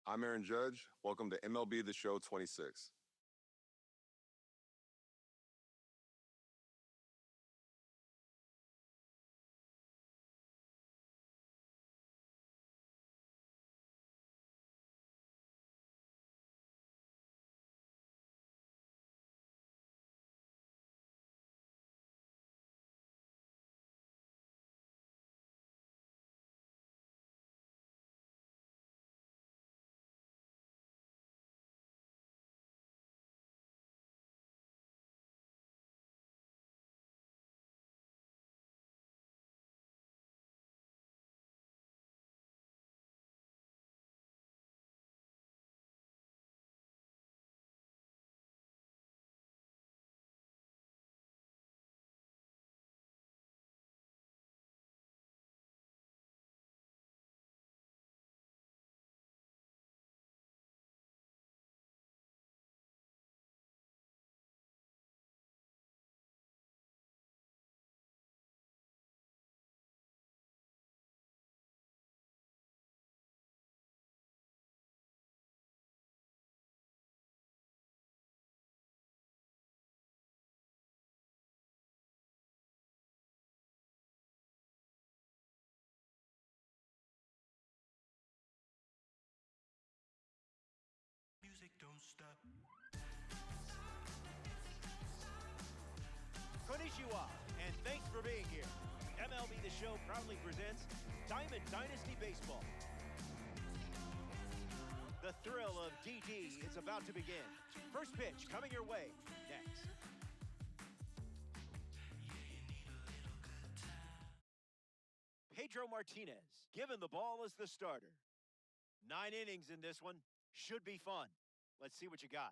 I'm Aaron Judge. Welcome to MLB The Show 26. Music don't stop. Konnichiwa, and thanks for being here. MLB The Show proudly presents Diamond Dynasty Baseball. The thrill of DD is about to begin. First pitch coming your way next. Pedro Martinez, given the ball as the starter. 9 innings in this one. Should be fun. Let's see what you got.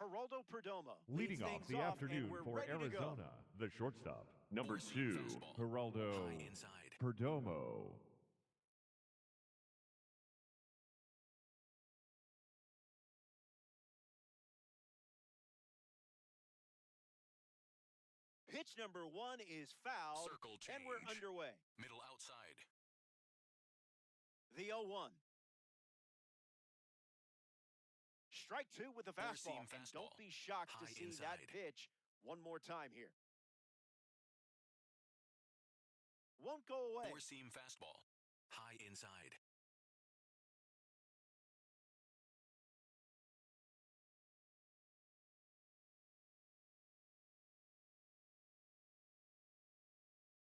Geraldo Perdomo leading off the afternoon for Arizona, the shortstop, number 2, Geraldo Perdomo. Pitch number 1 is foul, and we're underway. Middle outside. The 0-1. Strike 2 with the fastball, and don't be shocked to see that pitch one more time here. Won't go away. Four-seam fastball. High inside.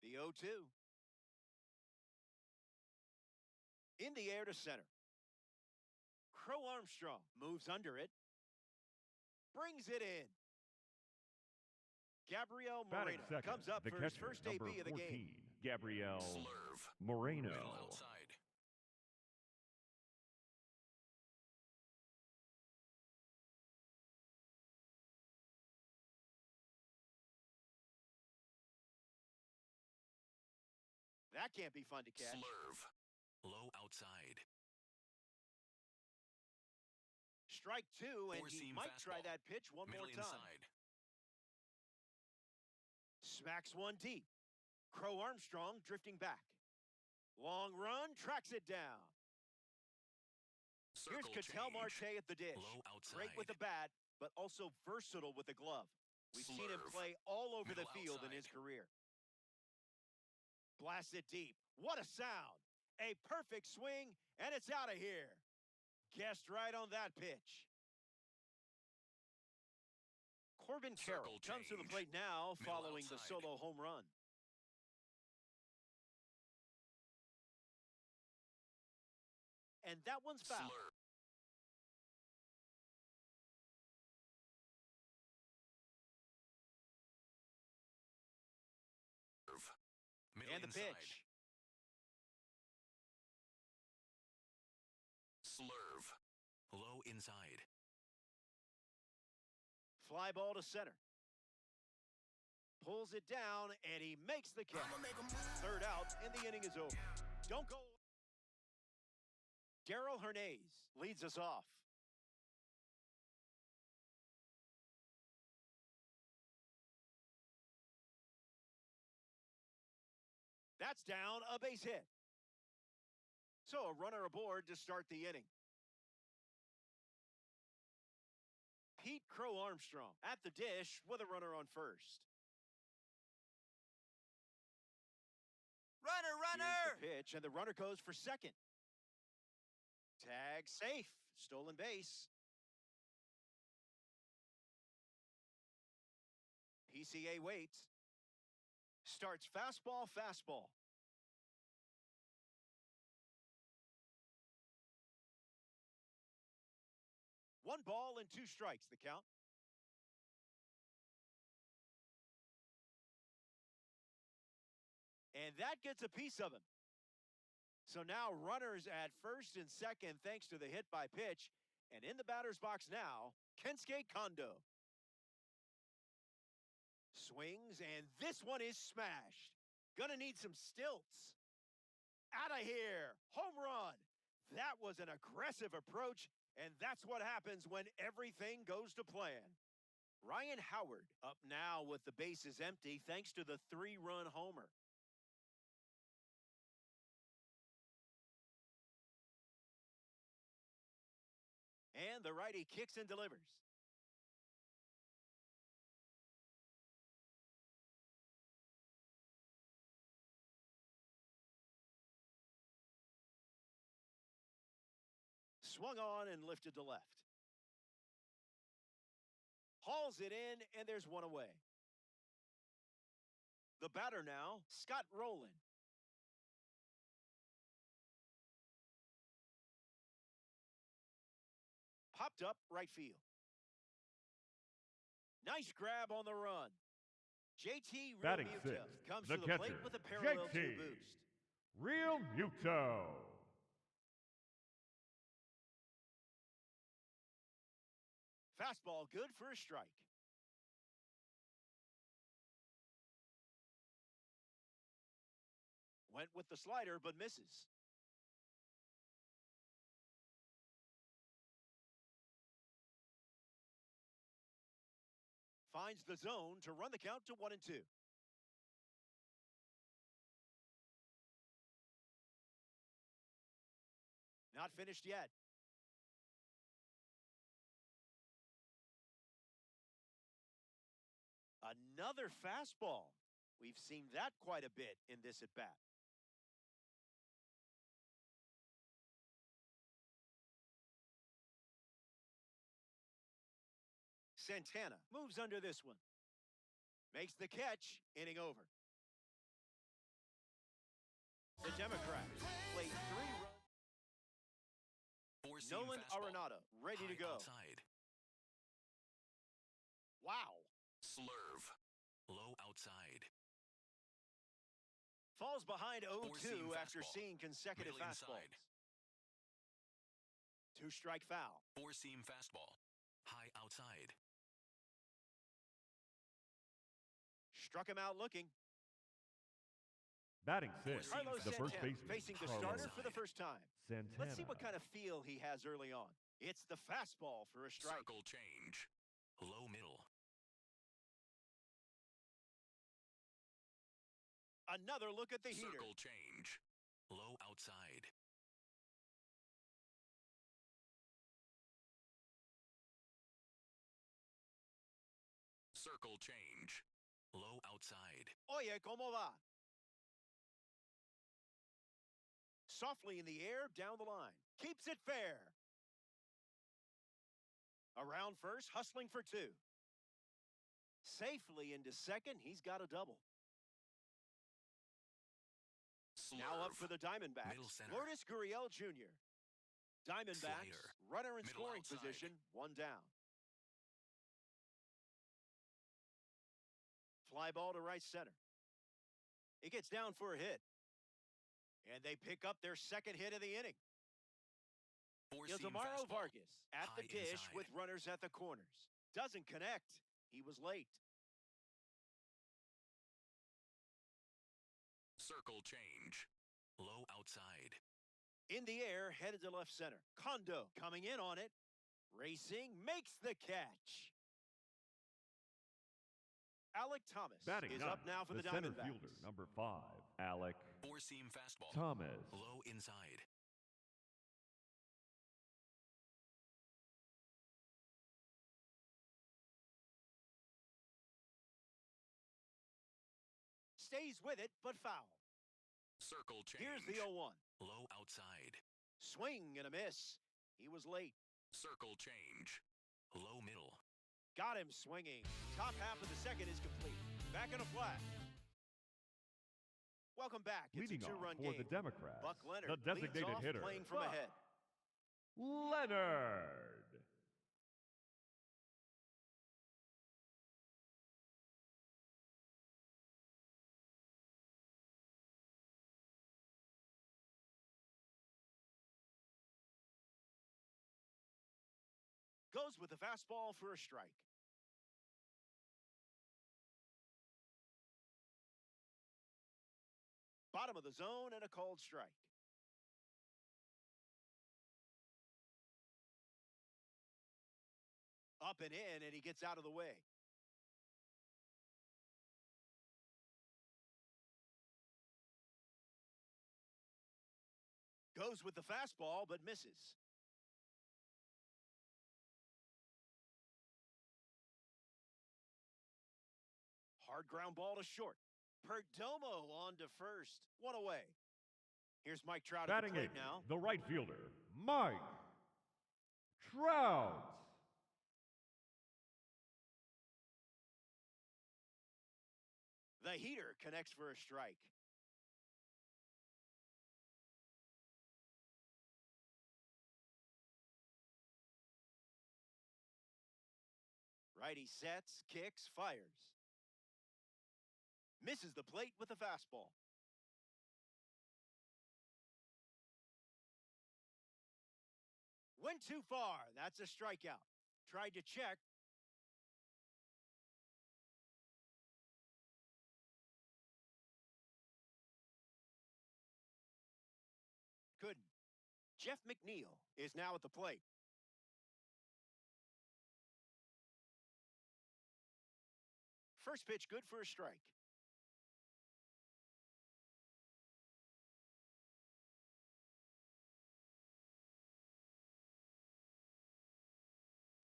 The 0-2. In the air to center. Crow Armstrong moves under it. Brings it in. Gabriel Moreno comes up for his first AB of the game. Gabriel Slurve. Moreno. Middle outside. That can't be fun to catch. Slurve. Low outside. Strike 2, and he Four-seam might fastball. try that pitch one Middle more time. inside. Smacks one deep. Crow Armstrong drifting back. Long run, tracks it down. Here's Circle Ketel change. Marte at the dish. Low outside. Great with the bat, but also versatile with the glove. We've seen him Slurve. play all over the Middle field in outside. his career. Blast it deep. What a sound. A perfect swing, and it's out of here. Guessed right on that pitch. Corbin Carroll Circle comes to the change. plate now Middle following the outside. solo home run. And that one's foul. Slurve. Middle And the inside. pitch. Slurve. Low inside. Fly ball to center. Pulls it down, and he makes the catch. Third out, and the inning is over. Don't go. Darrell Hernandez leads us off. That's down, a base hit. So a runner aboard to start the inning. Pete Crow Armstrong at the dish with a runner on first. Here's the pitch, and the runner goes for second. Tag safe. Stolen base. PCA waits. Starts fastball, fastball. One ball and 2 strikes, the count. And that gets a piece of him. So now runners at first and second thanks to the hit by pitch. And in the batter's box now, Kensuke Kondo. Swings, and this one is smashed. Gonna need some stilts. Out of here. Home run. That was an aggressive approach, and that's what happens when everything goes to plan. Ryan Howard up now with the bases empty thanks to the 3-run homer. And the righty kicks and delivers. Swung on and lifted to left. Hauls it in, and there's one away. The batter now, Scott Rowland. Popped up right field. Nice grab on the run. JT Batting Realmuto sixth, comes the to the catcher, plate with a parallel JT. 2 boost. Real Muto. Fastball good for a strike. Went with the slider but misses. Finds the zone to run the count to 1-2. Not finished yet. Another fastball. We've seen that quite a bit in this at-bat. Santana moves under this one. Makes the catch, inning over. The Democrats play 3 runs. Four-seam Nolan fastball. Arenado ready to High go. Outside. Wow. Slurve. Low outside. Falls behind 0-2 Four-seam after fastball. seeing consecutive Middle fastballs. inside. 2-strike foul. Four-seam fastball. High outside. Struck him out looking. Batting sixth, Carlos the first Santana baseman, facing the Carlos starter for the first time. Santana. Let's see what kind of feel he has early on. It's the fastball for a strike. Circle change. Low middle. Another look at the heater. Circle change. Low outside. Circle change. Low outside. Oye, ¿cómo va? Softly in the air, down the line. Keeps it fair. Around first, hustling for 2. Safely into second, he's got a double. Now up for the Diamondbacks, Middle center. Lourdes Gurriel Jr. Diamondbacks, Slider. runner in Middle scoring outside. position, 1 down. Fly ball to right center. It gets down for a hit. And they pick up their second hit of the inning. Four-seam Ildemaro fastball. Vargas at the High dish inside. with runners at the corners. Doesn't connect. He was late. Circle change. Low outside. In the air, headed to left center. Kondo coming in on it. Racing, makes the catch. Alec Thomas Batting is ninth, up now for the center Diamondbacks. fielder, number 5, Alec Four-seam fastball. Thomas. Low inside. Stays with it, but foul. Circle change. Here's the 0-1. Low outside. Swing and a miss. He was late. Circle change. Low middle. Got him swinging. Top half of the second is complete. Back in a flat. Welcome back. It's Leading a off two-run for game. the Democrats, Buck Leonard the designated leads off hitter, playing from Buck ahead. Leonard. Goes with the fastball for a strike. Bottom of the zone and a called strike. Up and in, and he gets out of the way. Goes with the fastball, but misses. Hard ground ball to short. Perdomo on to first. One away. Here's Mike Trout at the Batting plate eighth, now. the right fielder, Mike Trout. The heater connects for a strike. Righty sets, kicks, fires. Misses the plate with a fastball. Went too far. That's a strikeout. Tried to check. Couldn't. Jeff McNeil is now at the plate. First pitch good for a strike.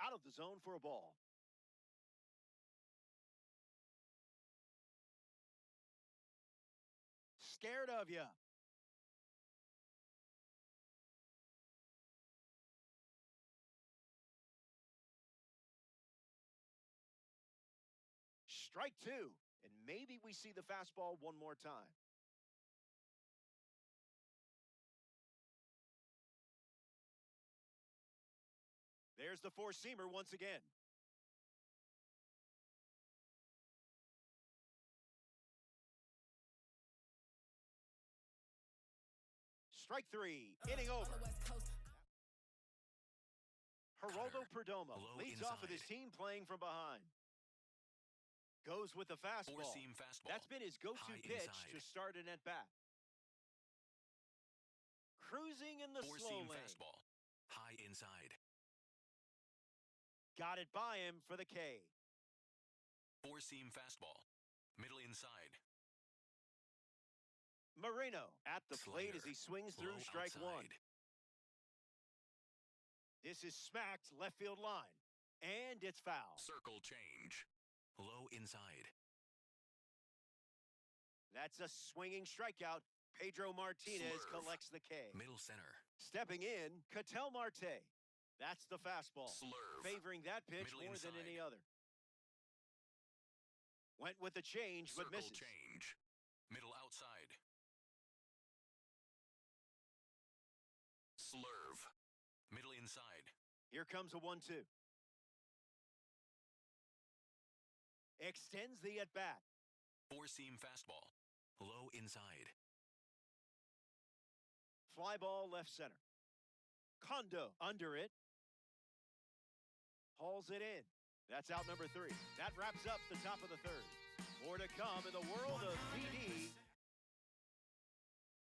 Out of the zone for a ball. Scared of ya. Strike two, and maybe we see the fastball one more time. There's the four-seamer once again. Strike three, inning over. Geraldo Perdomo Low leads off with his inside. team playing from behind. Goes with the fastball. Four-seam fastball. That's been his go-to High pitch inside. to start an at-bat. Cruising in the slow Four-seam lane. fastball. High inside. Got it by him for the K. Four-seam fastball. Middle inside. Moreno at the plate as Slider. he swings through Low strike one. outside. This is smacked left field line. And it's foul. Circle change. Low inside. That's a swinging strikeout. Pedro Martinez Swerve. collects the K. Middle center. Stepping in, Ketel Marte. That's the fastball. Slurve. Favoring that pitch Middle more than inside. any other. Went with the change, but Circle misses. change. Middle outside. Slurve. Middle inside. Here comes a 1-2. Extends the at-bat. Four-seam fastball. Low inside. Fly ball left center. Kondo under it. Hauls it in. That's out number 3. That wraps up the top of the third. More to come in the world of PD.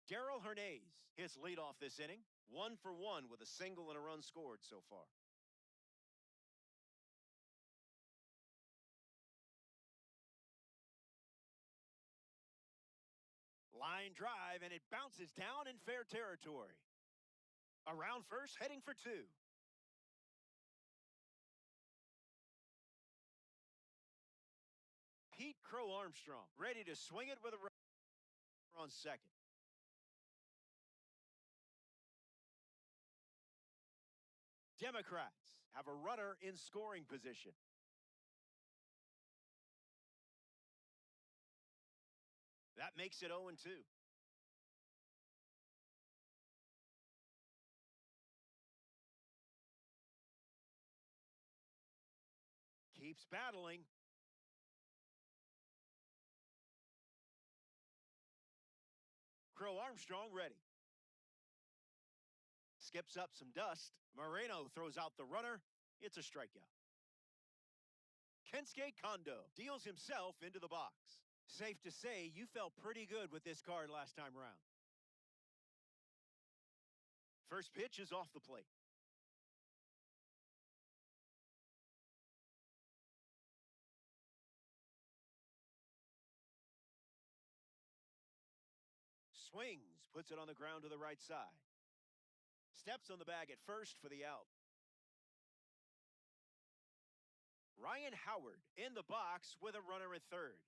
Darrell Hernandez hits leadoff this inning. 1 for 1 with a single and a run scored so far. Line drive, and it bounces down in fair territory. Around first, heading for two. Pete Crow Armstrong, ready to swing it with a runner on second. Democrats have a runner in scoring position. That makes it 0-2. Keeps battling. Crow Armstrong ready. Skips up some dust. Moreno throws out the runner. It's a strikeout. Kensuke Kondo deals himself into the box. Safe to say you felt pretty good with this card last time around. First pitch is off the plate. Swings, puts it on the ground to the right side. Steps on the bag at first for the out. Ryan Howard in the box with a runner at third.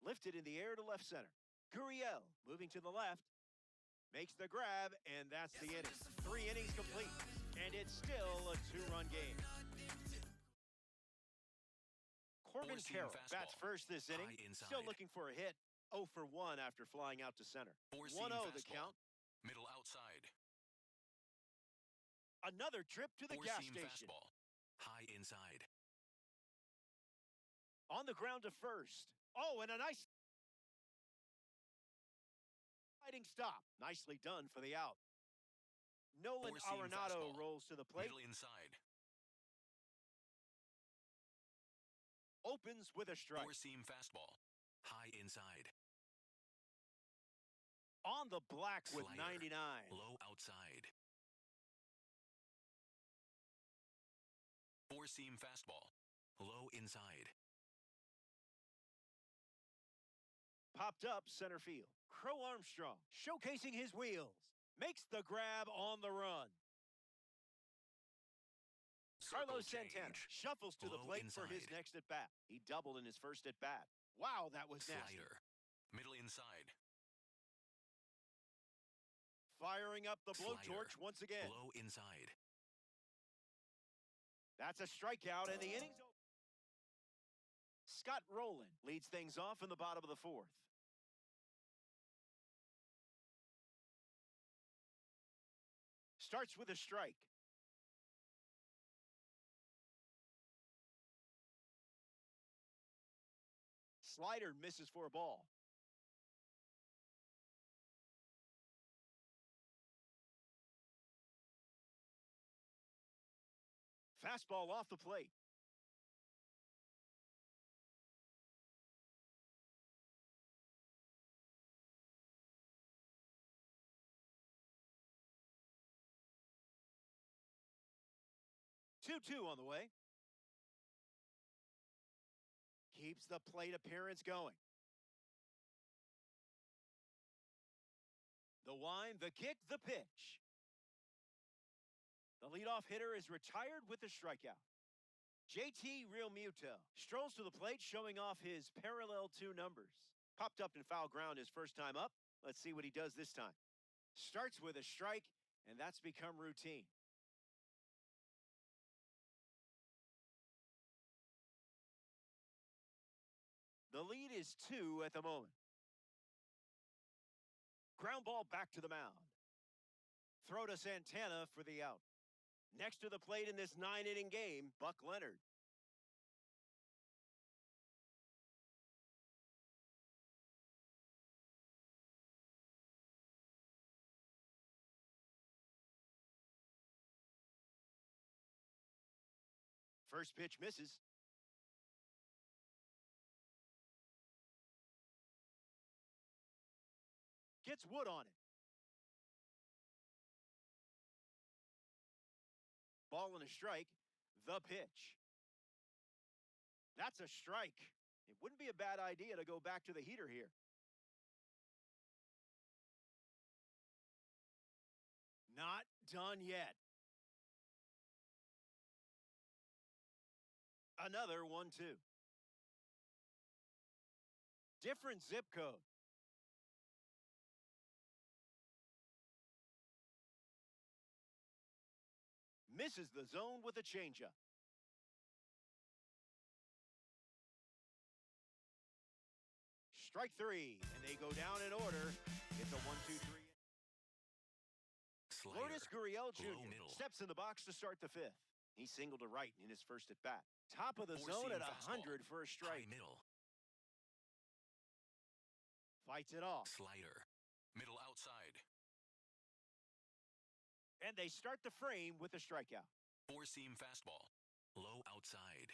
Lifted in the air to left center. Gurriel moving to the left. Makes the grab, and that's the inning. 3 innings complete, and it's still a 2-run game. Corbin Carroll bats first this inning. Still looking for a hit. 0 for 1 after flying out to center. 1-0 the count. Middle outside. Another trip to the gas station. Fastball. High inside. On the ground to first. Oh, and a nice sliding stop. Nicely done for the out. Nolan Arenado rolls to the plate. Middle inside. Opens with a strike. Four-seam fastball. High inside. On the black with Slider. 99. Low outside. Four-seam fastball. Low inside. Popped up center field. Crow Armstrong showcasing his wheels. Makes the grab on the run. Carlos Santana shuffles to the plate for his next at-bat. He doubled in his first at-bat. Wow, that was nasty. Slider. Middle inside. Firing up the blowtorch once again. Low inside. That's a strikeout, and the inning's over. Scott Rowland leads things off in the bottom of the 4th. Starts with a strike. Slider misses for a ball. Fastball off the plate. Two on the way. Keeps the plate appearance going. The wind, the kick, the pitch. The leadoff hitter is retired with a strikeout. JT Realmuto strolls to the plate, showing off his parallel 2 numbers. Popped up in foul ground his first time up. Let's see what he does this time. Starts with a strike, and that's become routine. The lead is 2 at the moment. Ground ball back to the mound. Throw to Santana for the out. Next to the plate in this 9-inning game, Buck Leonard. First pitch misses. Gets wood on it. Ball and a strike. The pitch. That's a strike. It wouldn't be a bad idea to go back to the heater here. Not done yet. Another 1-2. Different zip code. Misses the zone with a changeup. Strike three, and they go down in order. It's a 1-2-3. Lourdes Gurriel Jr. steps in the box to start the fifth. He singled to right in his first at bat. Top of the zone at 100 for a strike. Middle. Fights it off. Slider. Middle outside. And they start the frame with a strikeout. Four-seam fastball. Low outside.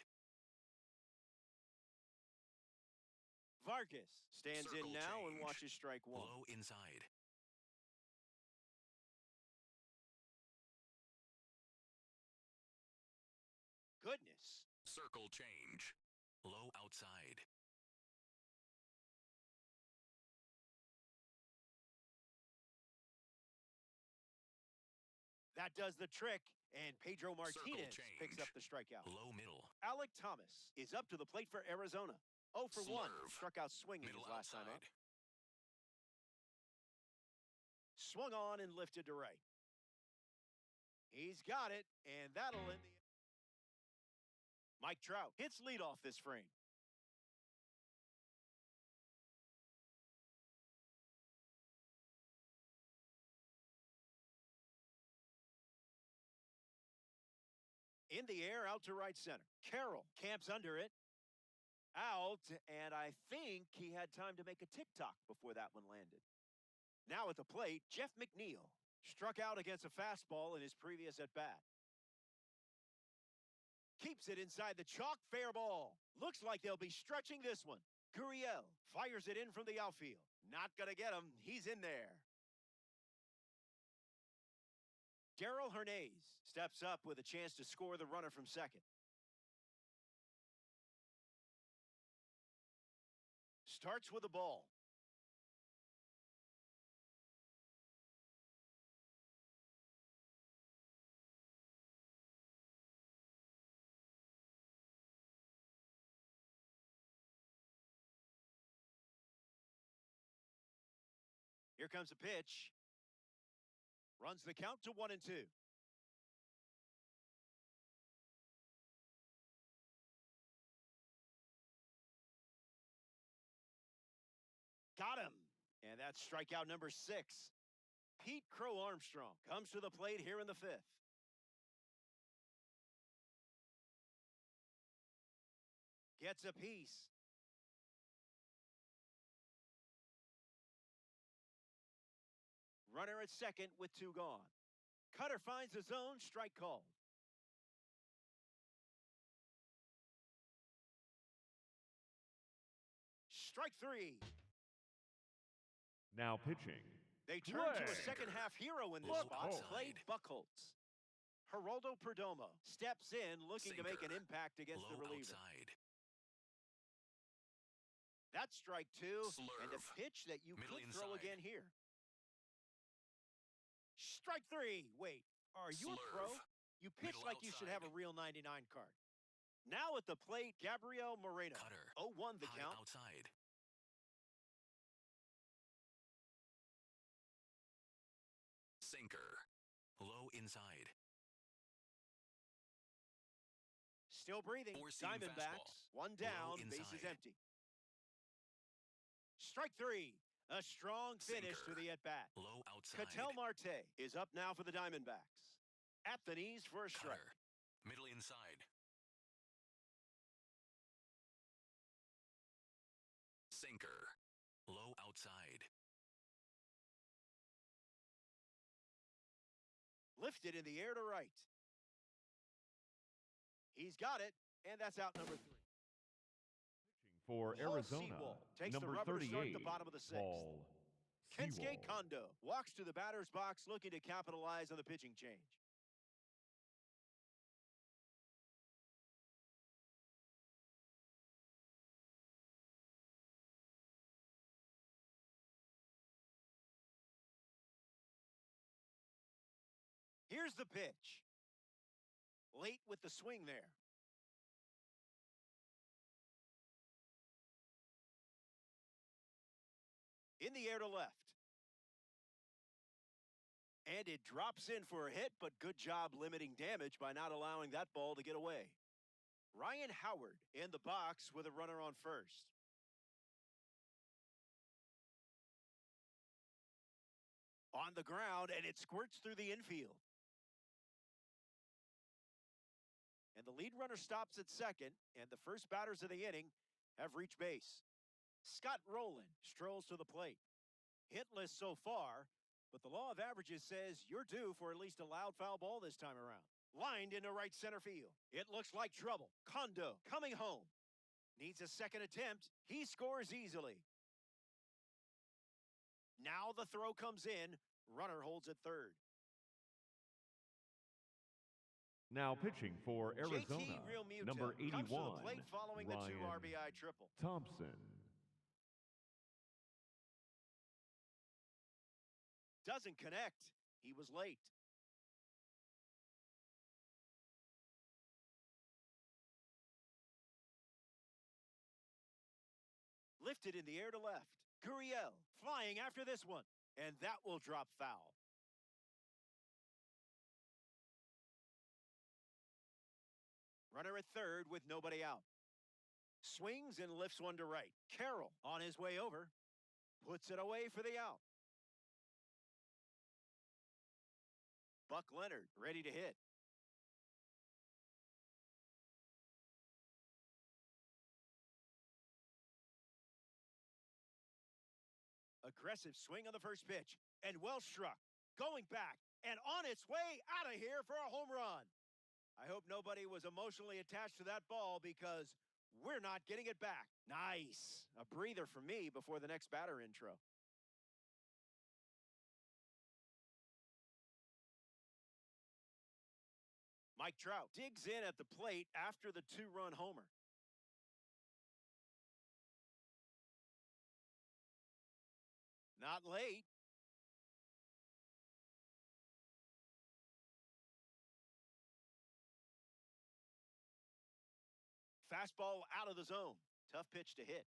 Vargas stands Circle in now change. and watches strike one. Low inside. Goodness. Circle change. Low outside. That does the trick, and Pedro Martinez picks up the strikeout. Low middle. Alec Thomas is up to the plate for Arizona. 0 for 1. Struck out swinging Middle his last outside. time up. Swung on and lifted to right. He's got it, and that'll end the... Mike Trout hits leadoff this frame. In the air, out to right center. Carroll camps under it. Out, and I think he had time to make a tick-tock before that one landed. Now at the plate, Jeff McNeil struck out against a fastball in his previous at-bat. Keeps it inside the chalk, fair ball. Looks like they'll be stretching this one. Gurriel fires it in from the outfield. Not gonna get him, he's in there. Darrell Hernandez steps up with a chance to score the runner from second. Starts with a ball. Here comes a pitch. Runs the count to 1-2. Got him. And that's strikeout number 6. Pete Crow Armstrong comes to the plate here in the fifth. Gets a piece. Runner at second with 2 gone. Cutter finds the zone, strike called. Strike 3. Now pitching. They turn to a second-half hero in this spot. Played Buchholz. Geraldo Perdomo steps in, looking to make an impact against the reliever. Outside. That's strike 2, and a pitch that you Middle could throw inside. again here. Strike 3. Wait, are you a pro? You pitch Middle like you should have a outside. real 99 card. Now at the plate, Gabriel Moreno. Cutter. 0-1 the High count. outside. Sinker. Low inside. Still breathing. Four-seam Diamondbacks. fastball. 1 down, Low bases inside. empty. Strike 3. A strong finish Sinker. to the at-bat. Low outside. Ketel Marte is up now for the Diamondbacks. At the knees for a strike. Cutter. Middle inside. Sinker. Low outside. Lifted in the air to right. He's got it, and that's out number 3. For Paul Arizona, Sewell takes the number rubber to start 38, the bottom of the 6th. Paul Kensuke Sewell. Kondo walks to the batter's box looking to capitalize on the pitching change. Here's the pitch. Late with the swing there. In the air to left. And it drops in for a hit, but good job limiting damage by not allowing that ball to get away. Ryan Howard in the box with a runner on first. On the ground, and it squirts through the infield. And the lead runner stops at second, and the first batters of the inning have reached base. Scott Rowland strolls to the plate. Hitless so far, but the law of averages says you're due for at least a loud foul ball this time around. Lined into right center field. It looks like trouble. Kondo coming home. Needs a second attempt. He scores easily. Now the throw comes in. Runner holds at third. Now pitching for Arizona, JT Realmuto number 81, comes to the plate following the 2 Ryan RBI triple. Thompson. Doesn't connect. He was late. Lifted in the air to left. Gurriel flying after this one. And that will drop foul. Runner at third with nobody out. Swings and lifts one to right. Carroll on his way over. Puts it away for the out. Buck Leonard ready to hit. Aggressive swing on the first pitch. And well struck. Going back. And on its way out of here for a home run. I hope nobody was emotionally attached to that ball because we're not getting it back. Nice. A breather for me before the next batter intro. Mike Trout digs in at the plate after the 2-run homer. Not late. Fastball out of the zone. Tough pitch to hit.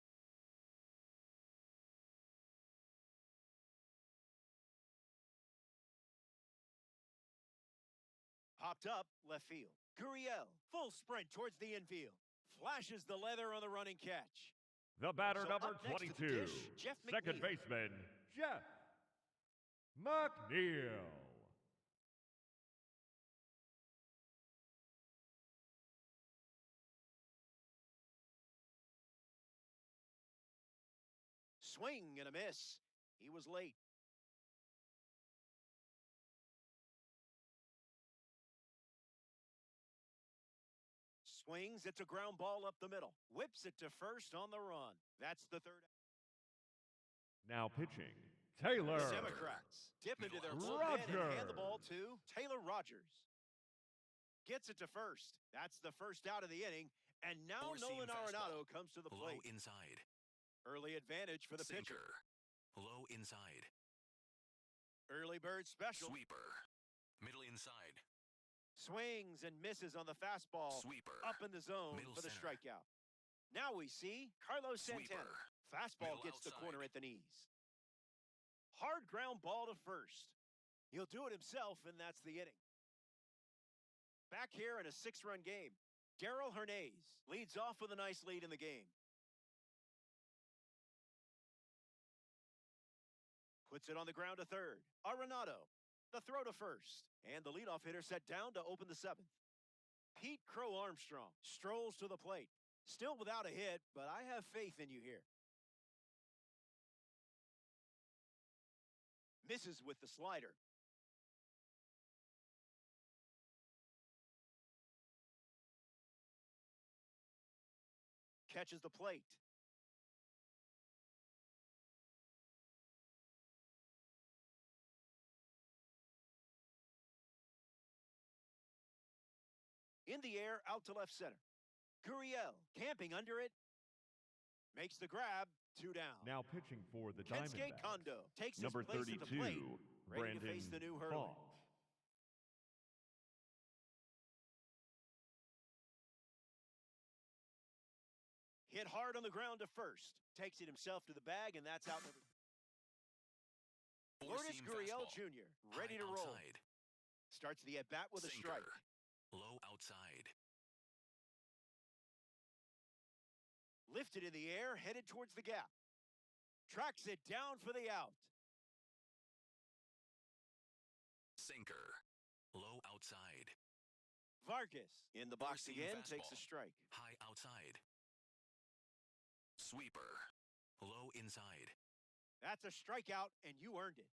Popped up left field. Gurriel, full sprint towards the infield. Flashes the leather on the running catch. The batter, So number up next to the 22, dish, Jeff second McNeil. baseman, Jeff McNeil. Swing and a miss. He was late. Swings, it's a ground ball up the middle. Whips it to first on the run. That's the third. Now pitching, Taylor The Democrats dip into their bullpen and hand the ball to Taylor Rogers. Gets it to first. That's the first out of the inning. And now Nolan Arenado comes to the plate. Low inside. Early advantage for the pitcher. Sinker. Low inside. Early bird special. Sweeper. Middle inside. Swings and misses on the fastball. Sweeper. Up in the zone Middle for the center. strikeout. Now we see Carlos Santana. Sweeper. Fastball Middle gets the corner outside. at the knees. Hard ground ball to first. He'll do it himself, and that's the inning. Back here in a 6-run game, Darrell Hernandez leads off with a nice lead in the game. Puts it on the ground to third. Arenado, the throw to first. And the leadoff hitter set down to open the 7th. Pete Crow Armstrong strolls to the plate. Still without a hit, but I have faith in you here. Misses with the slider. Catches the plate. In the air, out to left center. Gurriel camping under it. Makes the grab. 2 down. Now pitching for the Kensuke Diamondbacks, Kondo takes number his place 32, at the plate, ready Brandon to face the new Hurley. Font. Hit hard on the ground to first. Takes it himself to the bag, and that's out. Lourdes Gurriel Jr. ready to roll. Starts the at-bat with a strike. Low outside. Lifted in the air, headed towards the gap. Tracks it down for the out. Sinker. Low outside. Vargas in the box again, takes a strike. High outside. Sweeper. Low inside. That's a strikeout, and you earned it.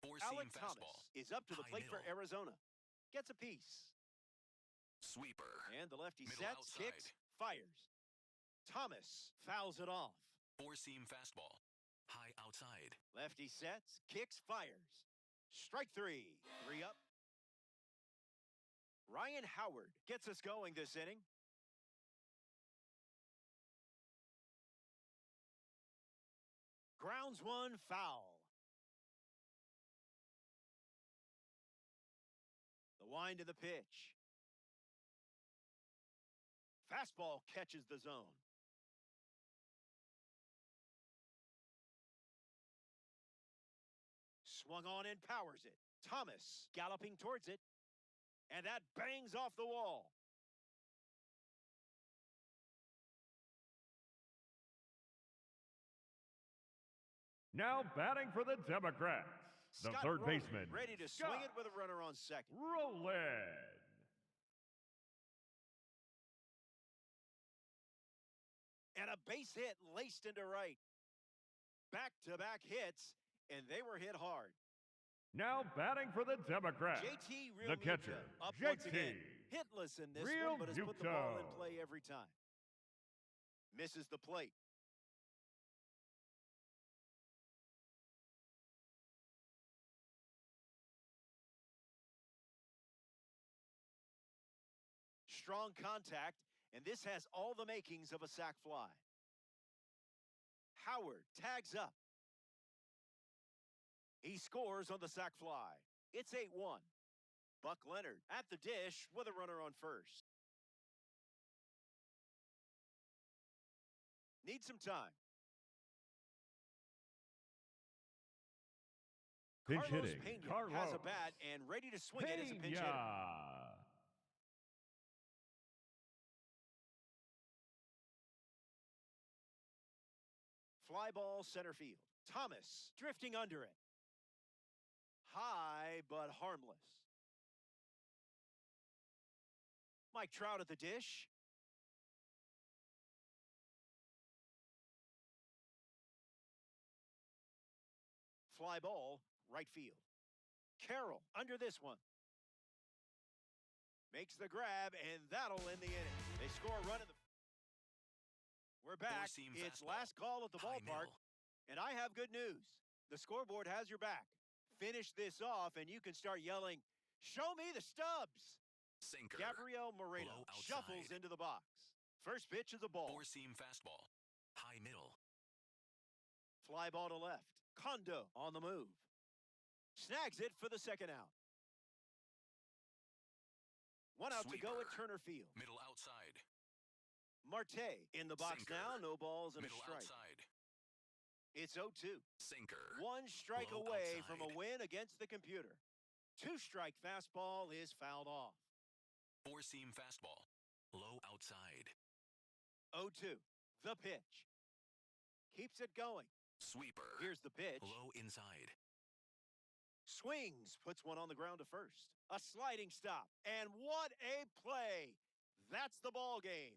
Alec Thomas is up to the plate for Arizona. Gets a piece. Sweeper. And the lefty sets, kicks, fires. Thomas fouls it off. Four-seam fastball. High outside. Lefty sets, kicks, fires. Strike three. 3 up. Ryan Howard gets us going this inning. Grounds one, foul. The wind of the pitch. Fastball catches the zone. Swung on and powers it. Thomas galloping towards it. And that bangs off the wall. Now batting for the Democrats, the Scott third Rowland, baseman, ready to swing it with a runner on second. Rowland. And a base hit laced into right. Back-to-back hits, and they were hit hard. Now batting for the Democrats, JT the catcher, up once JT. again. Hitless in this Real one, but has put the ball in play every time. Misses the plate. Strong contact, and this has all the makings of a sac fly. Howard tags up. He scores on the sac fly. It's 8-1. Buck Leonard at the dish with a runner on first. Need some time. Pinch Carlos hitting, Pena Carlos has a bat and ready to swing it as a pinch hitter. Fly ball center field. Thomas drifting under it. High but harmless. Mike Trout at the dish. Fly ball, right field. Carroll under this one. Makes the grab, and that'll end the inning. They score a run in the... We're back. It's last call at the ballpark, and I have good news. The scoreboard has your back. Finish this off, and you can start yelling, "Show me the stubs!" Sinker. Gabriel Moreno shuffles into the box. First pitch is a ball. Four-seam fastball. High middle. Fly ball to left. Kondo on the move. Snags it for the second out. One out to go at Turner Field. Middle outside. Marte in the box now. No balls and Middle a strike. Outside. It's 0-2. Sinker. One strike Low away outside. from a win against the computer. Two-strike fastball is fouled off. Four-seam fastball. Low outside. 0-2. The pitch. Keeps it going. Sweeper. Here's the pitch. Low inside. Swings, puts one on the ground to first. A sliding stop. And what a play. That's the ball game.